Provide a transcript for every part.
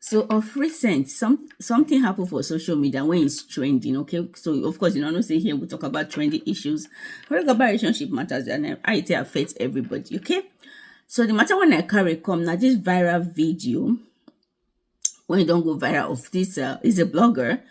So of recent, something happened for social media when it's trending. Okay, so of course, say here we talk about trending issues. We talk about relationship matters and how it affects everybody. Okay, so the matter when I carry come now, this viral video when you don't go viral of this is a blogger.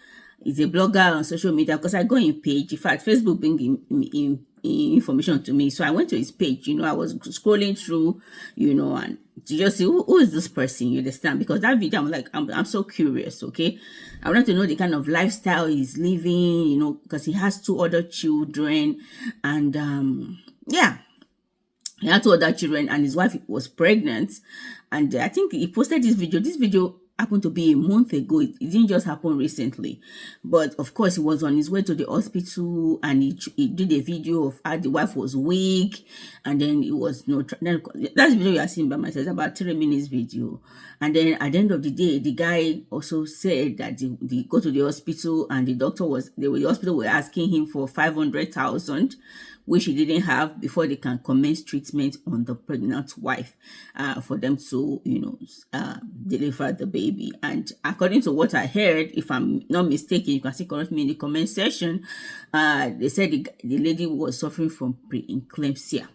Is a blogger on social media because I go in page. In fact, Facebook bring in information to me. So I went to his page. I was scrolling through, and to just see who is this person. You understand? Because that video, I'm so curious. Okay, I wanted to know the kind of lifestyle he's living. Because he has two other children, and yeah. He had two other children and his wife was pregnant, and I think he posted this video. This video happened to be a month ago. It didn't just happen recently, but of course he was on his way to the hospital and he did a video of how the wife was weak, and then it was that's the video you are seeing by myself. It's about 3 minutes video, and then at the end of the day the guy also said that they go to the hospital and the hospital were asking him for 500,000, which he didn't have before they can commence treatment on the pregnant wife for them to, deliver the baby. And according to what I heard, if I'm not mistaken, you can still correct me in the comment section, they said the lady was suffering from pre-eclampsia.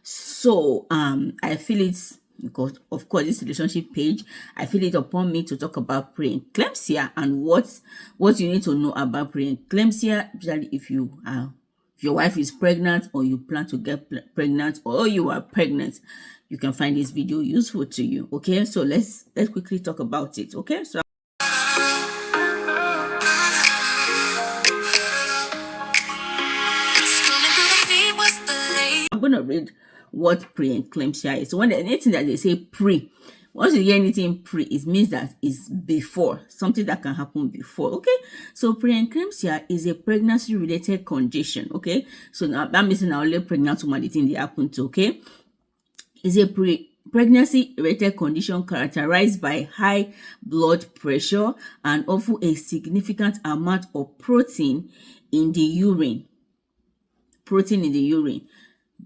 So I feel it's because of course this relationship page, I feel it upon me to talk about pre-eclampsia and what you need to know about pre-eclampsia, especially if your wife is pregnant or you plan to get pregnant or you are pregnant. You can find this video useful to you. Okay, so let's quickly talk about it. Okay, so I'm going to read what pre-eclampsia is. So when anything that they say pre, once you hear anything pre, it means that it's before, something that can happen before. Okay, so pre-eclampsia is a pregnancy-related condition. Okay, so now that means now only pregnant woman the thing they happen to. Okay, is a pregnancy-related condition characterized by high blood pressure and often a significant amount of protein in the urine.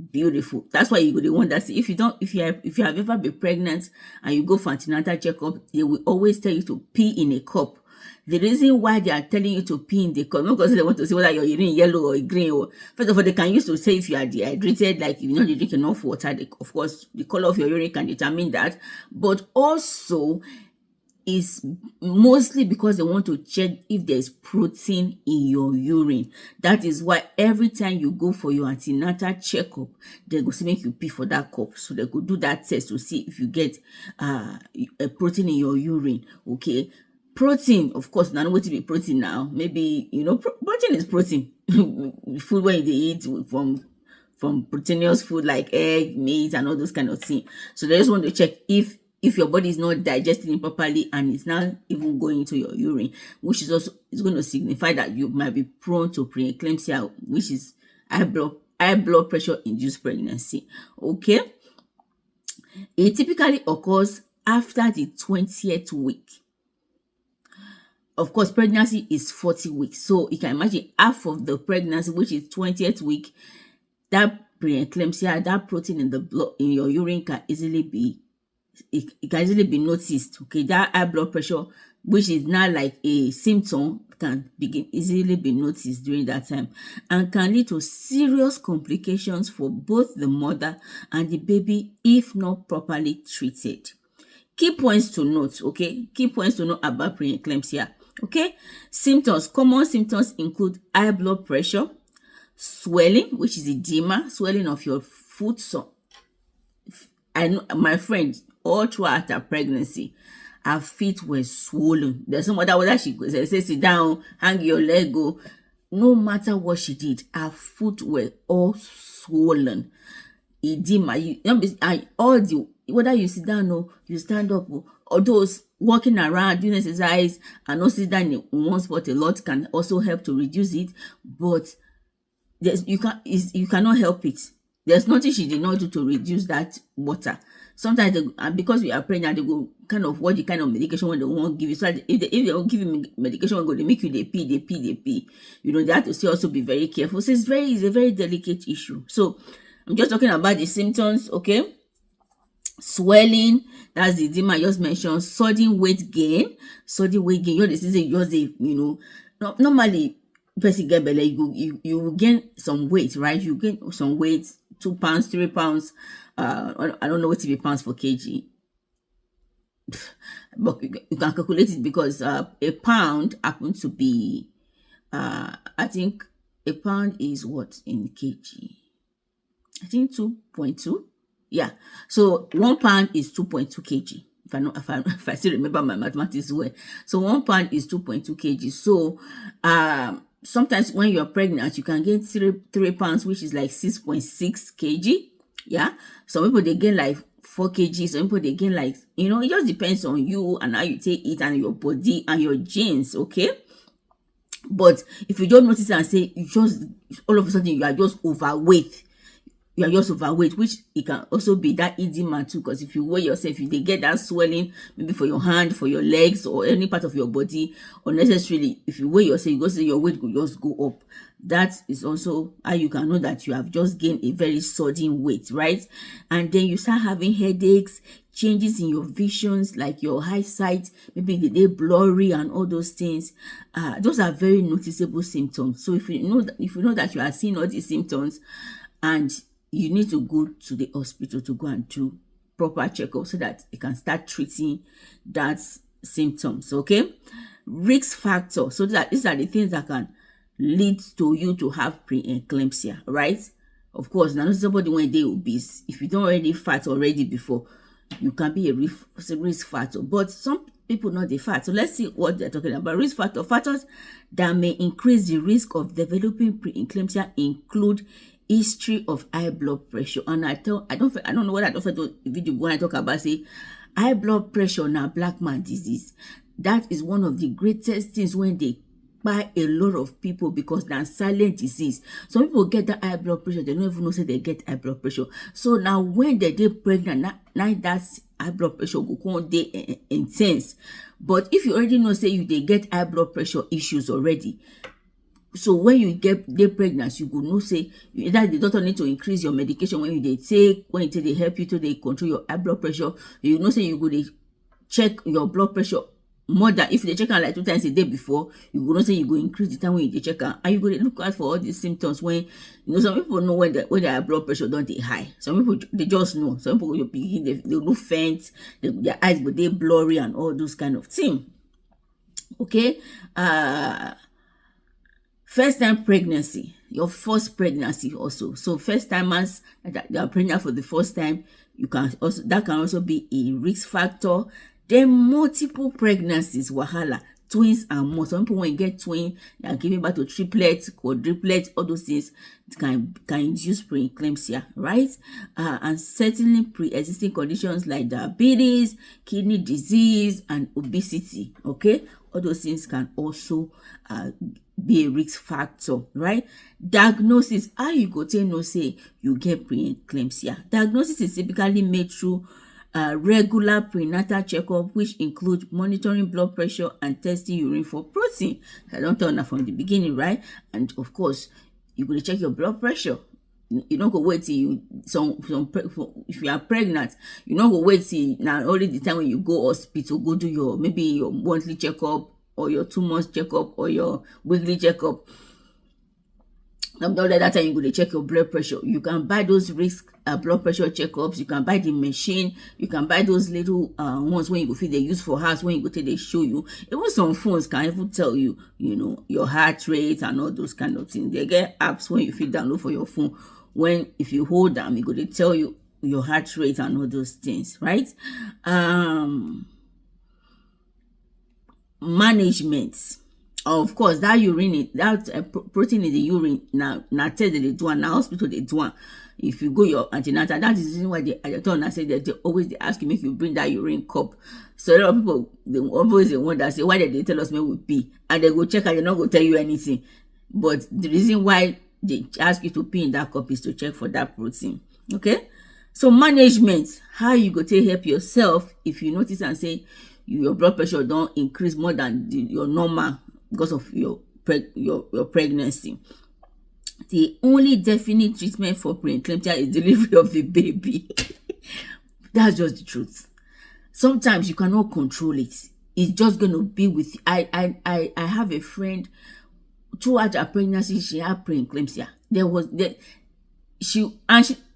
Beautiful. That's why you go the one that if you have ever been pregnant and you go for antenatal checkup, they will always tell you to pee in a cup. The reason why they are telling you to pee in the cup, not because they want to see whether your urine yellow or green. Or first of all, they can use to say if you are dehydrated, like if you drink enough water. Of course, the color of your urine can determine that, but also is mostly because they want to check if there's protein in your urine. That is why every time you go for your antenatal checkup, they go to make you pee for that cup. So they could do that test to see if you get a protein in your urine. Okay, protein, of course, now what to be protein now? Maybe protein is protein. Food when they eat from proteinous food like egg, meat, and all those kind of things. So they just want to check if your body is not digesting it properly and it's not even going into your urine, which is also going to signify that you might be prone to pre-eclampsia, which is high blood pressure induced pregnancy. Okay, it typically occurs after the 20th week. Of course, pregnancy is 40 weeks, so you can imagine half of the pregnancy, which is 20th week, that pre-eclampsia, that protein in the blood in your urine can easily be noticed. Okay, that high blood pressure, which is not like a symptom, can easily be noticed during that time and can lead to serious complications for both the mother and the baby if not properly treated. Key points to note. Okay, key points to know about pre-eclampsia. Okay, symptoms. Common symptoms include high blood pressure, swelling, which is edema, swelling of your foot. So I know my friend, all throughout her pregnancy, her feet were swollen. There's no matter whether she say sit down, hang your leg, go. No matter what she did, her foot were all swollen. Edema, whether you sit down or you stand up, or those walking around doing exercise and not sit down in one spot a lot can also help to reduce it. But you cannot help it. There's nothing she did not do to reduce that water. Sometimes because we are pregnant, they go kind of what the kind of medication when they won't give you. So if they don't give you medication, they make you they pee. They have to still also be very careful. So it's a very delicate issue. So I'm just talking about the symptoms. Okay, swelling, that's the edema I just mentioned. Sudden weight gain, you know, this is just a, you know, normally person get belle, you will gain some weight, right? You gain some weight, 2 pounds, 3 pounds. I don't know what to be pounds for kg, but you can calculate it, because a pound happens to be I think a pound is what in kg? I think 2.2. Yeah. So 1 pound is 2.2 kg. If I still remember my mathematics well. So 1 pound is 2.2 kg. So sometimes when you're pregnant, you can gain 3 pounds, which is like 6.6 kg. Yeah. Some people they gain like 4 kg. Some people they gain like, you know, it just depends on you and how you take it and your body and your genes. Okay. But if you don't notice and say you just all of a sudden you are just overweight, which it can also be that edema too, because if you weigh yourself, if they get that swelling, maybe for your hand, for your legs, or any part of your body, unnecessarily, if you weigh yourself, you go say your weight will just go up. That is also how you can know that you have just gained a very sudden weight, right? And then you start having headaches, changes in your visions, like your eyesight, maybe they blurry and all those things. Those are very noticeable symptoms. So if you know that you are seeing all these symptoms, and you need to go to the hospital to go and do proper checkup so that you can start treating that symptoms. Okay, risk factor. So that these are the things that can lead to you to have pre-eclampsia, right? Of course, now somebody when they obese, if you don't already fat already before, you can be a risk factor. But some people not the fat. So let's see what they're talking about. Risk factors that may increase the risk of developing pre-eclampsia include history of high blood pressure. And I don't know what I don't to video when I talk about say high blood pressure now black man disease. That is one of the greatest things when they buy a lot of people, because that's silent disease. Some people get that high blood pressure, they don't even know say they get high blood pressure. So now when they get pregnant, now that's high blood pressure go come dey intense. But if you already know say you they get high blood pressure issues already, so when you get pregnant, you go know say either the doctor need to increase your medication when you take they help you to they control your high blood pressure. You know say you go they check your blood pressure more than if they check out like 2 times a day before, you go know say you go increase the time when you check out, and you go look out for all these symptoms. When you know some people know when their blood pressure don't they high. Some people they just know. Some people you begin they look faint, their eyes but they blurry and all those kind of things. Okay, first time pregnancy, your first pregnancy also. So first timers that they are pregnant for the first time, that can also be a risk factor. Then multiple pregnancies, wahala, twins and more. Some people when you get twins, they are giving birth to triplets, quadruplets, all those things can induce pre-eclampsia, right? And certainly pre-existing conditions like diabetes, kidney disease, and obesity. Okay, all those things can also be a risk factor, right? Diagnosis, how you go tell know say you get pre-eclampsia. Diagnosis is typically made through regular prenatal checkup, which include monitoring blood pressure and testing urine for protein. I don't tell that from the beginning, right? And of course, you go to check your blood pressure. You don't go wait till you if you are pregnant, you don't go wait till now only the time when you go hospital, go do your maybe your monthly checkup or your 2 months checkup or your weekly checkup. Not that time you go to check your blood pressure. You can buy those risk blood pressure checkups. You can buy the machine. You can buy those little ones when you go feel they use for house. When you go to they show you. Even some phones can even tell you, you know, your heart rate and all those kind of things. They get apps when you feel download for your phone. When if you hold them, you go to tell you your heart rate and all those things, right? Management. Of course, that urine, that protein in the urine, now test they do, and now hospital they do. If you go your antenatal, that is the reason why I told say that they always ask you if you bring that urine cup. So a lot of people they always wonder say why did they tell us when we pee, and they go check and they not go tell you anything. But the reason why they ask you to pee in that cup is to check for that protein. Okay, so management, how you go to help yourself if you notice and say your blood pressure don't increase more than your normal because of your pregnancy. The only definite treatment for pre-eclampsia is delivery of the baby. That's just the truth. Sometimes you cannot control it. It's just going to be with you. I have a friend, throughout her pregnancy, she had pre-eclampsia.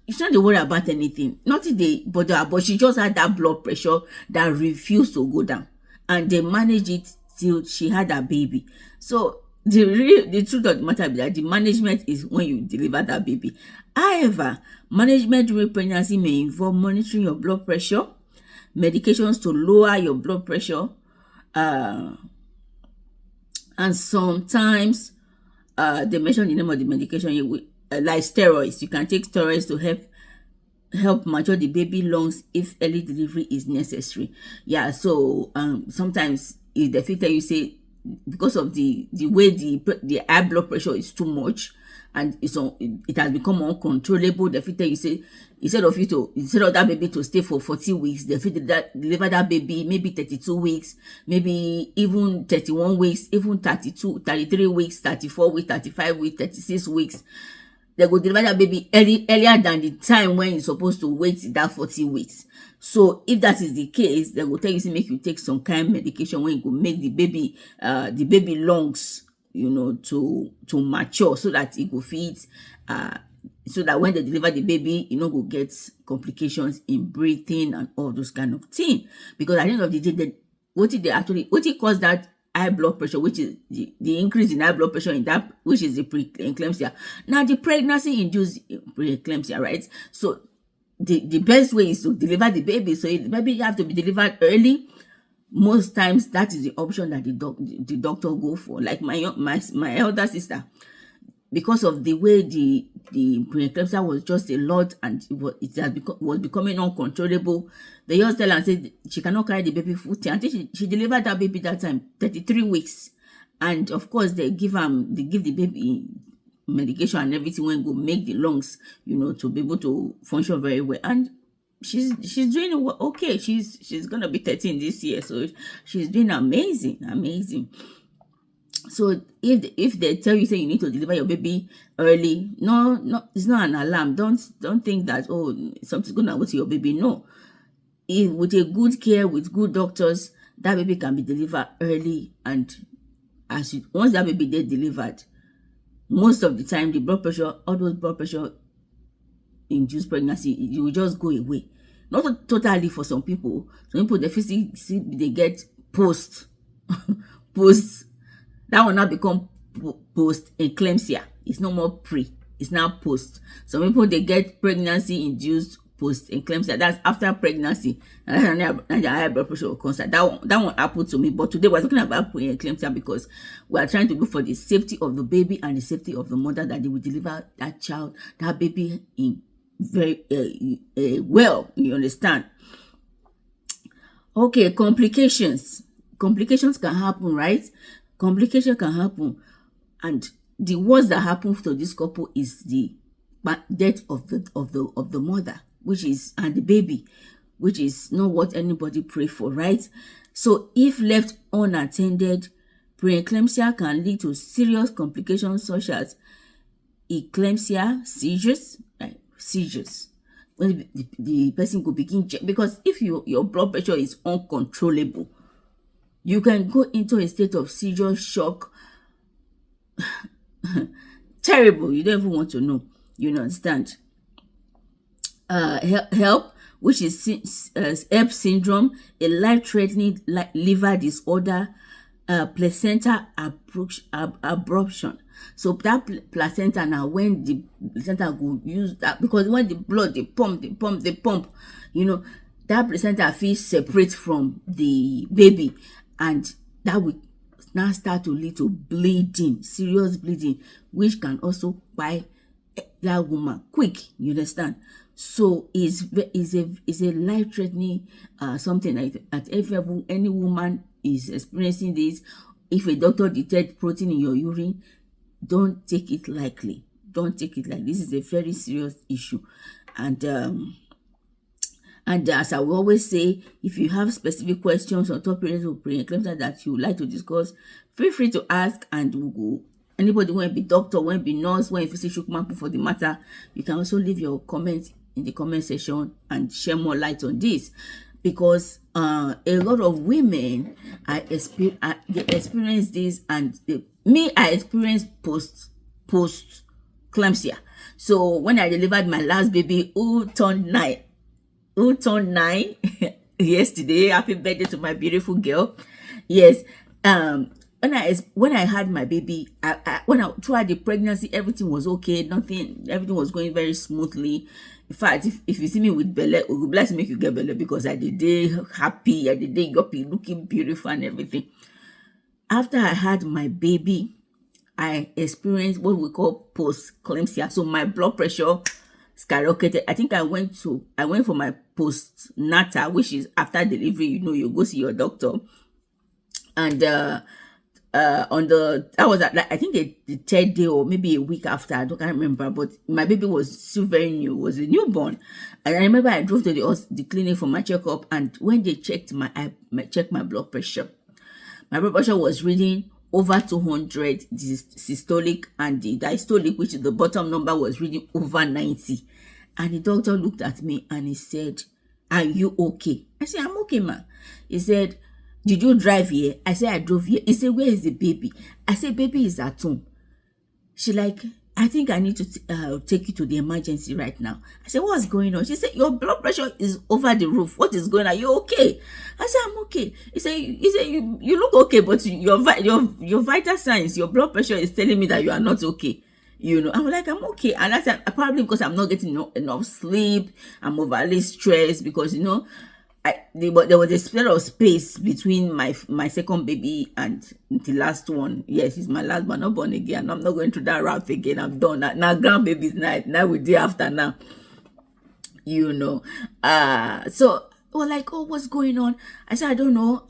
She's not dey worry about anything. Nothing dey bother her, but she just had that blood pressure that refused to go down. And they managed it till she had her baby. So the truth of the matter is that the management is when you deliver that baby. However, management during pregnancy may involve monitoring your blood pressure, medications to lower your blood pressure, uh, and sometimes they mention the name of the medication like steroids. You can take steroids to help mature the baby lungs if early delivery is necessary. Yeah, so sometimes if the fit tell you say because of the way the high blood pressure is too much and it has become uncontrollable, the fit tell you say instead of that baby to stay for 40 weeks, the fit deliver that baby maybe 32 weeks, maybe even 31 weeks, even 32, 33 weeks, 34 weeks, 35 weeks, 36 weeks. They go deliver that baby earlier than the time when you're supposed to wait that 40 weeks. So if that is the case, they will tell you say make you take some kind of medication when you go make the baby lungs, to mature so that it go fit so that when they deliver the baby, go get complications in breathing and all those kind of things. Because at the end of the day, what it cause that high blood pressure, which is the increase in high blood pressure in that, which is the pre-eclampsia. Now the pregnancy induced pre-eclampsia, right? So the best way is to deliver the baby. So the baby have to be delivered early. Most times that is the option that the doctor go for. Like my elder sister, because of the way the pre-eclampsia was just a lot and was becoming uncontrollable, they just tell her and say she cannot carry the baby full term. I think she delivered that baby that time 33 weeks, and of course they give the baby medication and everything when go make the lungs to be able to function very well. And she's doing okay. She's gonna be 13 this year, so she's doing amazing. So if they tell you say you need to deliver your baby early, no, it's not an alarm. Don't think that something's gonna happen to your baby. No, if with a good care, with good doctors, that baby can be delivered early. And once that baby gets delivered, most of the time all those blood pressure induced pregnancy, it will just go away. Not totally for some people. Some people they get post that will now become post-eclampsia. It's no more pre, it's now post. Some people they get pregnancy induced post-eclampsia. That's after pregnancy. And the high blood pressure will constant. That one happened to me. But today we're talking about pre-eclampsia because we are trying to go for the safety of the baby and the safety of the mother, that they will deliver that baby in very well. You understand? Okay, complications can happen, right? Complication can happen, and the worst that happens to this couple is the death of the mother, and the baby, which is not what anybody pray for, right? So if left unattended, pre-eclampsia can lead to serious complications such as eclampsia, seizures, when the person could begin because if your blood pressure is uncontrollable, you can go into a state of seizure shock. Terrible. You don't even want to know. You understand? HELP, which is HELP syndrome, a life-threatening liver disorder, placenta abruption. So that placenta, now when the placenta go use that, because when the blood they pump, that placenta feels separate from the baby, and that will now start to lead to bleeding, serious bleeding, which can also kpai that woman quick. You understand? So is a life-threatening something like that. If any woman is experiencing this, if a doctor detects protein in your urine, don't take it lightly. Don't take it like this is a very serious issue. And as I will always say, if you have specific questions on topics of pre-eclampsia that you would like to discuss, feel free to ask, and we'll go. Anybody want to be doctor, want to be nurse, want to be physician for the matter, you can also leave your comments in the comment section and share more light on this, because a lot of women they experience this, and I experienced post eclampsia. So when I delivered my last baby, who turned 9 yesterday. Happy birthday to my beautiful girl. Yes. When I had my baby, throughout the pregnancy, everything was okay. Everything was going very smoothly. In fact, if you see me with belly, it will bless make you get belly, because I did day happy, I did day yuppie, looking beautiful and everything. After I had my baby, I experienced what we call post-eclampsia. So my blood pressure skyrocketed. I think I went for my postnatal, which is after delivery. You go see your doctor, and I was at, like, I think the third day or maybe a week after, I can't remember, but my baby was still very new, was a newborn. And I remember I drove to the clinic for my checkup, and when they checked checked my blood pressure was reading over 200, the systolic, and the diastolic, which is the bottom number, was reading over 90. And the doctor looked at me and he said, "Are you okay?" I said, "I'm okay, ma." He said, "Did you drive here?" I said, "I drove here." He said, "Where is the baby?" I said, "Baby is at home." She like, "I think I need to take you to the emergency right now." I said, "What's going on?" She said, "Your blood pressure is over the roof. What is going on? Are you okay?" I said, "I'm okay." He said, you look okay, but your vital signs, your blood pressure is telling me that you are not okay. I'm like, "I'm okay." And that's probably because I'm not getting enough sleep. I'm overly stressed because, there was a lot of space between my second baby and the last one. Yes, it's my last, but not born again. I'm not going through that route again. I'm done. Now grandbaby's night. Now we do after now. So we're like, "Oh, what's going on?" I said, "I don't know.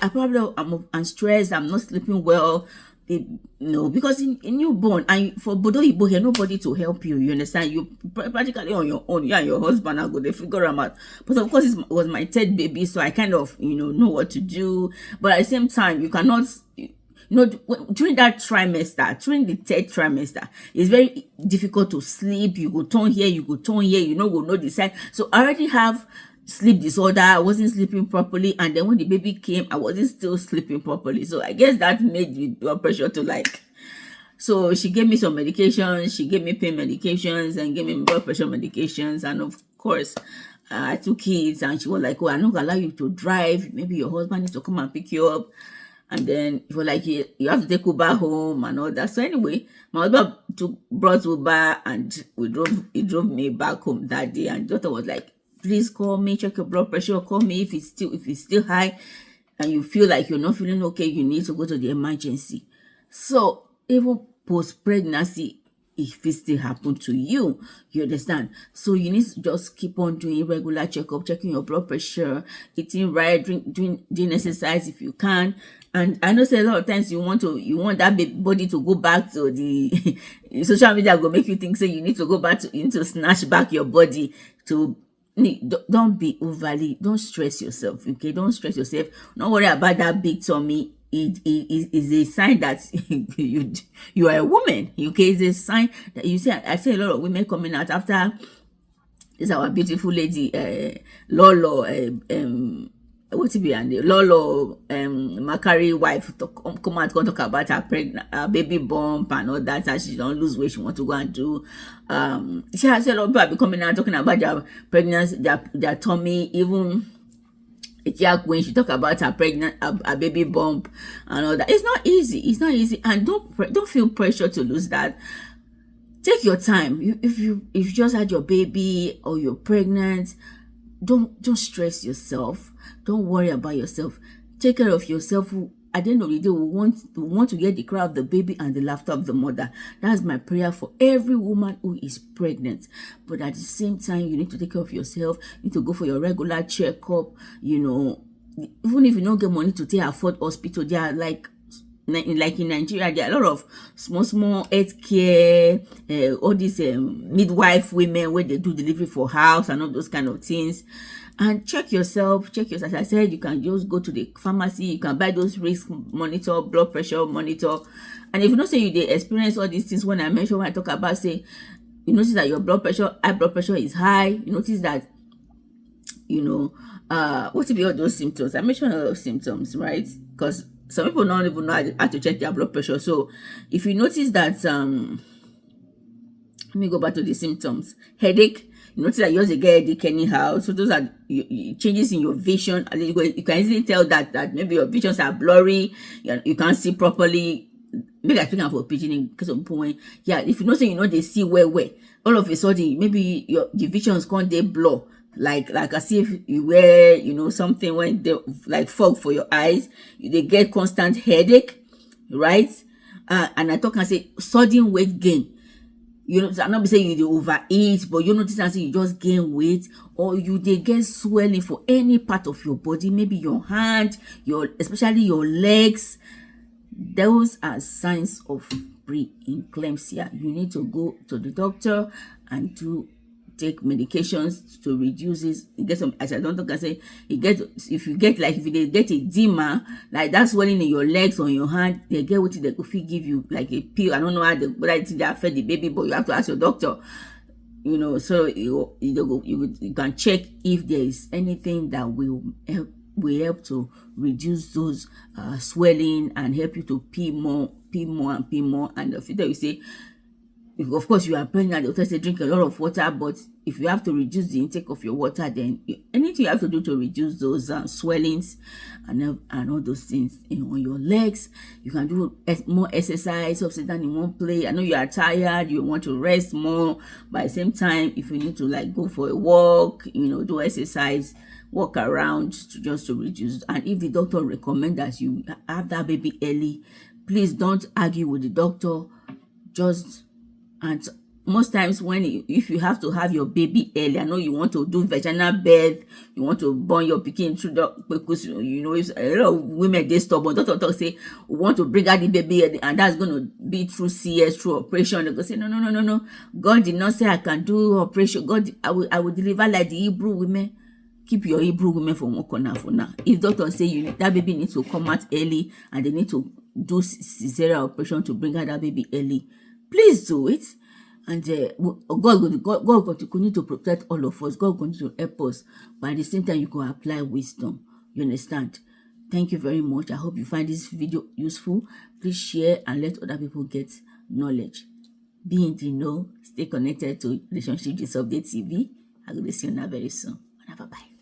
I'm stressed. I'm not sleeping well." Because in newborn, and for Bodo Ibo here, nobody to help you. You understand? You practically on your own. You and your husband are going to figure them out. But of course, it was my third baby, so I kind of know what to do. But at the same time, you cannot. During that trimester, during the third trimester, it's very difficult to sleep. You go turn here, you go turn here. Go no decide. So I already have sleep disorder. I wasn't sleeping properly, and then when the baby came, I wasn't still sleeping properly. So I guess that made the blood pressure to like. So she gave me some medications. She gave me pain medications and gave me blood pressure medications, and of course, I took it. And she was like, "Oh, I'm not gonna allow you to drive. Maybe your husband needs to come and pick you up." And then he was like, "You have to take Uber home and all that." So anyway, my husband brought Uber, and he drove me back home that day. And the doctor was like, "Please call me, check your blood pressure, call me if it's still high and you feel like you're not feeling okay, you need to go to the emergency." So even post-pregnancy, if it still happened to you, you understand? So you need to just keep on doing regular checkup, checking your blood pressure, eating right, doing exercise if you can. And I know say a lot of times you want that baby body to go back to the social media go make you think you need to go back you need to snatch back your body to. Don't be overly, don't stress yourself, okay? Don't stress yourself. Don't worry about that big tummy. It is a sign that you are a woman, okay? It's a sign that I see a lot of women coming out after this our beautiful lady Lolo what it be, and Lolo Macari wife to come out talk about her baby bump and all that, and she don't lose weight, she want to go and do she has a lot of people be coming out talking about their pregnancy, their tummy, even when she talk about her baby bump and all that. It's not easy, and don't feel pressure to lose that. Take your time. If you just had your baby or you're pregnant, don't stress yourself. Don't worry about yourself. Take care of yourself. At the end of the day, we want to get the cry of the baby and the laughter of the mother. That's my prayer for every woman who is pregnant. But at the same time, you need to take care of yourself. You need to go for your regular checkup. Even if you don't get money to take afford hospital, they are like in Nigeria, there are a lot of small health care, all these midwife women where they do delivery for house and all those kind of things. And check yourself. As I said, you can just go to the pharmacy. You can buy those risk monitor, blood pressure monitor. And if you don't say you experience all these things when I talk about, say, you notice that your high blood pressure is high, you notice that, what if all those symptoms? I mentioned a lot of symptoms, right? Because some people don't even know how to check their blood pressure. So if you notice that, let me go back to the symptoms. Headache, you notice that you just get headache anyhow. So those are changes in your vision. And you can easily tell that maybe your visions are blurry, you can't see properly. Maybe I speak for pigeon because of people when, if you know they see well, all of a sudden maybe the visions can't they blur. Like as if you wear, something when they like fog for your eyes, they get constant headache, right? And I talk and say sudden weight gain. I'm not saying you overeat, but you notice that you just gain weight, or they get swelling for any part of your body, maybe your hand, especially your legs. Those are signs of pre-eclampsia. You need to go to the doctor and take medications to reduce it. You get some, as I don't think I say, if you get edema, like that swelling in your legs or in your hand, they get what they could give you, like a pill. I don't know whether they affect the baby, but you have to ask your doctor. So you can check if there is anything that will help to reduce those swelling and help you to pee more. And the future you say, if of course you are pregnant, the doctor say drink a lot of water, but if you have to reduce the intake of your water, then anything you have to do to reduce those swellings and all those things on your legs. You can do more exercise, sit down in one place. I know you are tired, you want to rest more, but at the same time, if you need to go for a walk, do exercise, walk around to reduce. And if the doctor recommend that you have that baby early, please don't argue with the doctor. And most times if you have to have your baby early, I know you want to do vaginal birth, you want to born your pikin through because if a lot of women they stubborn, doctor say we want to bring out the baby early, and that's going to be through CS, through operation. They go say no. God did not say I can do operation. I will deliver like the Hebrew women. Keep your Hebrew women for one corner for now. If doctor say that baby needs to come out early and they need to do cesarean operation to bring out that baby early, please do it. And God will continue to protect all of us. God will continue to help us. But at the same time, you can apply wisdom. You understand? Thank you very much. I hope you find this video useful. Please share and let other people get knowledge. Be in the know. Stay connected to Relationship Gist Update TV. I'm going to see you now very soon. Bye-bye.